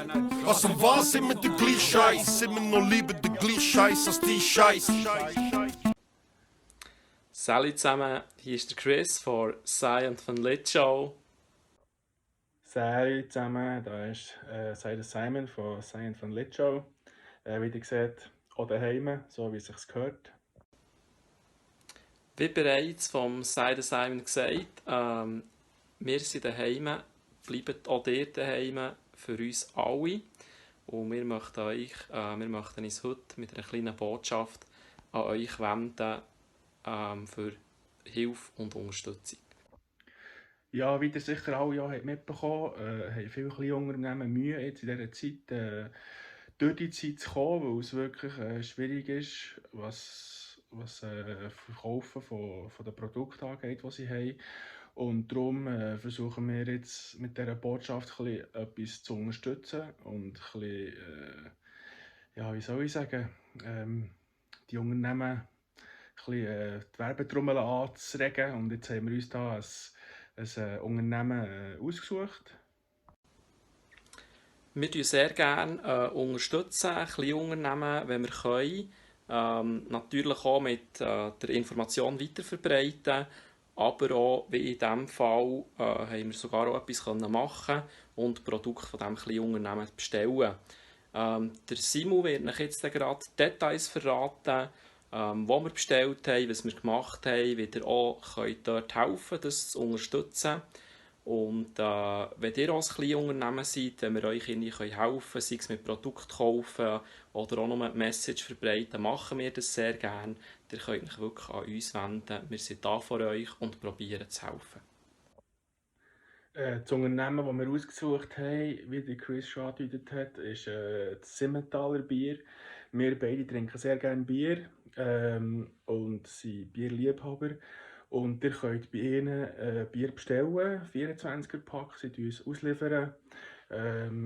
Also was immer der gleiche Scheiß, immer noch lieber der gleiche Scheiß als die Scheiß. Salut zusammen, hier ist der Chris von Science von Lit Show. Salut zusammen, da ist der Simon von Science von Lit Show. Wie ihr seht, auch daheim, so wie es sich gehört. Wie bereits vom Simon gesagt, wir sind daheim, bleiben auch ihr daheim für uns alle. Und wir möchten uns heute mit einer kleinen Botschaft an euch wenden für Hilfe und Unterstützung. Ja, wie ihr sicher alle ja mitbekommen habt, haben viele kleine Unternehmen Mühe, jetzt in dieser Zeit durch die Zeit zu kommen, weil es wirklich schwierig ist, was Verkaufen von den Produkten angeht, die sie haben. Und darum versuchen wir jetzt mit dieser Botschaft ein bisschen etwas zu unterstützen und ein bisschen, ja, wie soll ich sagen, die Unternehmen ein bisschen die Werbetrommel anzuregen. Und jetzt haben wir uns da ein Unternehmen ausgesucht. Wir unterstützen sehr gerne kleine Unternehmen, wenn wir können. Natürlich auch mit der Information weiterverbreiten, aber auch, wie in diesem Fall, haben wir sogar auch etwas machen und Produkte von diesem kleinen Unternehmen bestellen. Der Simon wird euch jetzt gerade Details verraten, wo wir bestellt haben, was wir gemacht haben, wie ihr auch dort helfen könnt, das zu unterstützen. Und wenn ihr auch ein kleines Unternehmen seid, wenn wir euch irgendwie helfen können, sei es mit Produkten kaufen oder auch nur die Message verbreiten, machen wir das sehr gerne. Ihr könnt euch wirklich an uns wenden. Wir sind da für euch und probieren zu helfen. Das Unternehmen, das wir ausgesucht haben, wie der Chris schon angedeutet hat, ist das Simmentaler Bier. Wir beide trinken sehr gerne Bier und sind Bierliebhaber. Und ihr könnt bei ihnen Bier bestellen, 24er-Pack, sie uns ausliefern.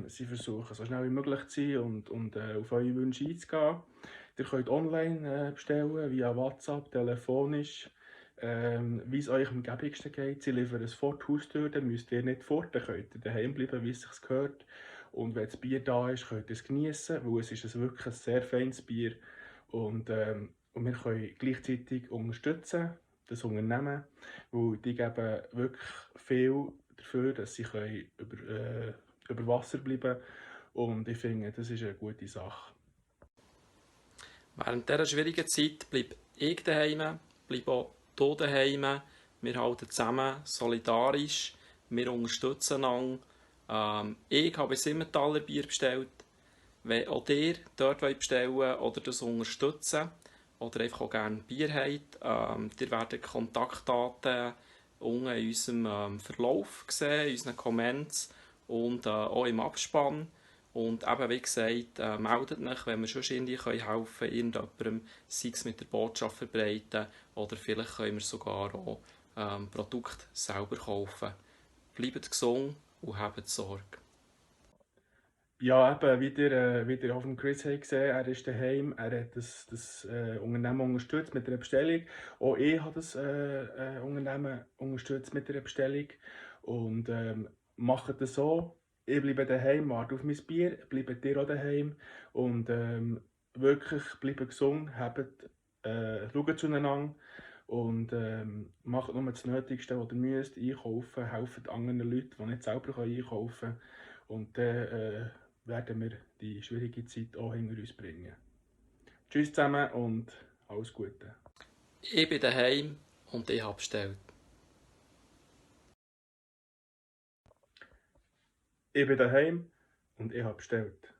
Sie versuchen so schnell wie möglich zu sein und auf eure Wünsche einzugehen. Ihr könnt online bestellen, via WhatsApp, telefonisch. Wie es euch am gäbigsten geht. Sie liefern es vor die Haustür, dann müsst ihr nicht fort, dann könnt ihr daheim bleiben, wie es sich gehört. Und wenn das Bier da ist, könnt ihr es genießen, weil es ist wirklich ein sehr feines Bier. Und wir können gleichzeitig unterstützen, das Unternehmen, weil die geben wirklich viel dafür, dass sie über Wasser bleiben. Und ich finde, das ist eine gute Sache. Während dieser schwierigen Zeit bleibe ich daheim, bleibe auch du daheim. Wir halten zusammen, solidarisch, wir unterstützen einander. Ich habe Simmentaler Bier bestellt. Wenn auch ihr dort bestellen wollt oder das unterstützen oder einfach auch gerne Bier habt, ihr werdet Kontaktdaten unten in unserem Verlauf sehen, in unseren Comments und auch im Abspann. Und eben, wie gesagt, meldet euch, wenn wir schon irgendwie helfen können, irgendjemandem, sei es mit der Botschaft verbreiten oder vielleicht können wir sogar auch Produkte selber kaufen. Bleibt gesund und habt Sorge. Ja, eben, wie ihr auf dem Chris habt gesehen, er ist daheim, er hat das Unternehmen unterstützt mit einer Bestellung. Auch ich habe das Unternehmen unterstützt mit einer Bestellung. Und macht das so, ich bleibe daheim, warte auf mein Bier, bleibt ihr auch daheim. Und wirklich, bleibt gesund, schaut zueinander. Und macht nur das Nötigste, was ihr müsst, einkaufen, helft anderen Leuten, die nicht selber einkaufen können. Und dann werden wir die schwierige Zeit auch hinter uns bringen. Tschüss zusammen und alles Gute. Ich bin daheim und ich habe bestellt. Ich bin daheim und ich habe bestellt.